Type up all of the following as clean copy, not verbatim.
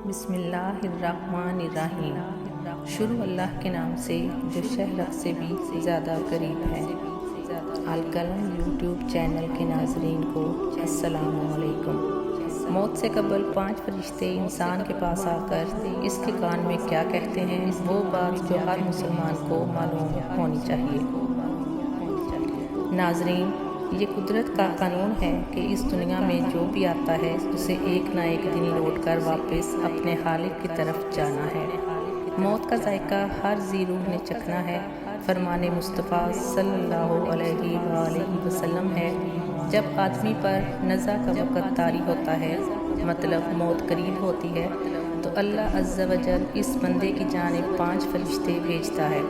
بسم اللہ الرحمن الرحیم۔ شروع اللہ کے نام سے جو شہرت سے بھی زیادہ قریب ہے۔ القلم یوٹیوب چینل کے ناظرین کو السلام علیکم۔ موت سے قبل 5 فرشتے انسان کے پاس آ کر اس کے کان میں کیا کہتے ہیں، وہ بات جو ہر مسلمان کو معلوم ہونی چاہیے۔ ناظرین، یہ قدرت کا قانون ہے کہ اس دنیا میں جو بھی آتا ہے اسے ایک نہ ایک دن لوٹ کر واپس اپنے خالق کی طرف جانا ہے۔ موت کا ذائقہ ہر ذی روح نے چکھنا ہے۔ فرمان مصطفیٰ صلی اللہ علیہ وآلہ وسلم ہے، جب آدمی پر نزع کا وقت طاری ہوتا ہے، مطلب موت قریب ہوتی ہے، تو اللہ عز و جل اس بندے کی جانب 5 فرشتے بھیجتا ہے۔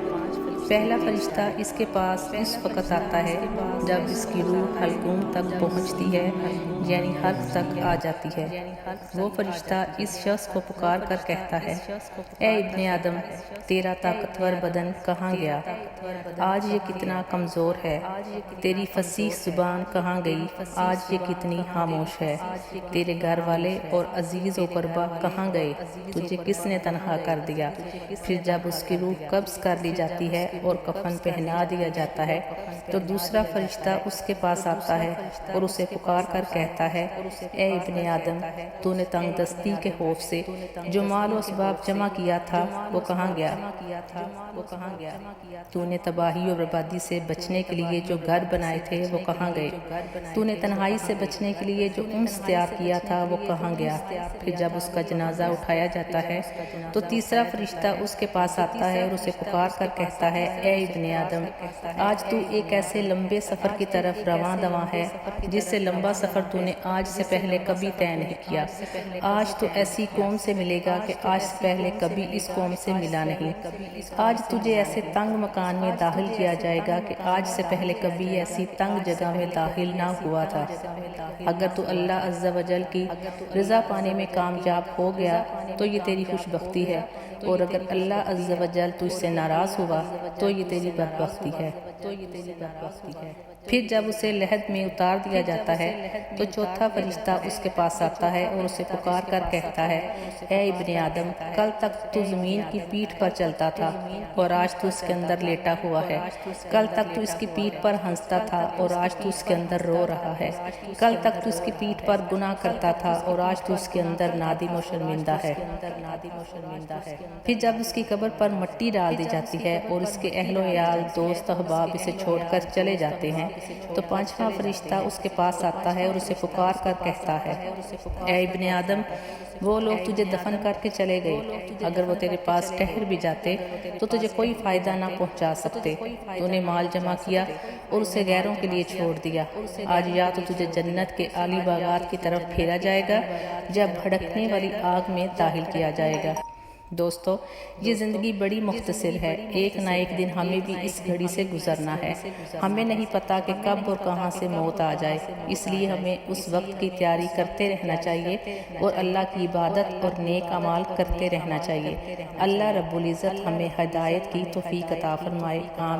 پہلا فرشتہ اس کے پاس اس وقت آتا ہے جب اس کی روح حلقوم تک پہنچتی ہے، یعنی حلق تک آ جاتی ہے۔ وہ فرشتہ اس شخص کو پکار کر کہتا ہے، اے ابن آدم، تیرا طاقتور بدن کہاں گیا؟ آج یہ کتنا کمزور ہے۔ تیری فصیح زبان کہاں گئی؟ آج یہ کتنی خاموش ہے۔ تیرے گھر والے اور عزیز و قربا کہاں گئے؟ تجھے کس نے تنہا کر دیا؟ پھر جب اس کی روح قبض کر لی جاتی ہے اور کفن پہنا دیا جاتا ہے تو دوسرا فرشتہ اس کے پاس آتا ہے اور اسے پکار کر کہتا ہے، اے ابن آدم، تو نے تنگ دستی کے خوف سے جو مال و اسباب جمع کیا تھا وہ کہاں گیا؟ تو نے تباہی اور بربادی سے بچنے کے لیے جو گھر بنائے تھے وہ کہاں گئے؟ تو نے تنہائی سے بچنے کے لیے جو انس تیار کیا تھا وہ کہاں گیا؟ پھر جب اس کا جنازہ اٹھایا جاتا ہے تو تیسرا فرشتہ اس کے پاس آتا ہے اور اسے پکار کر کہتا ہے، اے ابن آدم، آج تو ایک ایسے لمبے سفر کی طرف رواں دواں ہے جس سے لمبا سفر تو نے آج سے پہلے کبھی طے نہیں کیا۔ آج تو ایسی قوم سے ملے گا کہ آج سے پہلے کبھی اس قوم سے ملا نہیں۔ آج تجھے ایسے تنگ مکان میں داخل کیا جائے گا کہ آج سے پہلے کبھی ایسی تنگ جگہ میں داخل نہ ہوا تھا۔ اگر تو اللہ عز و جل کی رضا پانے میں کامیاب ہو گیا تو یہ تیری خوش بختی ہے، اور اگر اللہ عز و جل تجھ سے ناراض ہوا تو یہ تیری بدبختی ہے۔ پھر جب اسے لحد میں اتار دیا جاتا ہے تو چوتھا فرشتہ اس کے پاس آتا ہے اور اسے پکار کر کہتا ہے، اے ابن آدم، کل تک تو زمین کی پیٹھ پر چلتا تھا اور آج تو اس کے اندر لیٹا ہوا ہے۔ کل تک تو اس کی پیٹھ پر ہنستا تھا اور آج تو اس کے اندر رو رہا ہے۔ کل تک تو اس کی پیٹھ پر گناہ کرتا تھا اور آج تو اس کے اندر نادم و شرمندہ ہے۔ پھر جب اس کی قبر پر مٹی ڈال دی جاتی ہے اور اس کے اہل و عیال، دوست احباب اسے چھوڑ کر چلے جاتے ہیں تو 5واں فرشتہ اس کے پاس آتا ہے اور اسے پکار کر کہتا ہے، اے ابن آدم، وہ لوگ تجھے دفن کر کے چلے گئے، اگر وہ تیرے پاس ٹھہر بھی جاتے تو تجھے کوئی فائدہ نہ پہنچا سکتے۔ تو نے مال جمع کیا اور اسے غیروں کے لیے چھوڑ دیا۔ آج یا تو تجھے جنت کے اعلی باغات کی طرف پھیرا جائے گا یا بھڑکنے والی آگ میں داخل کیا جائے گا۔ دوستو، یہ زندگی بڑی مختصر ہے۔ ایک نہ ایک دن ہمیں بھی اس گھڑی سے گزرنا ہے۔ ہمیں نہیں پتا کہ کب اور کہاں سے موت آ جائے، اس لیے ہمیں اس وقت کی تیاری کرتے رہنا چاہیے اور اللہ کی عبادت اور نیک اعمال کرتے رہنا چاہیے۔ اللہ رب العزت ہمیں ہدایت کی توفیق عطا فرمائے، آمین۔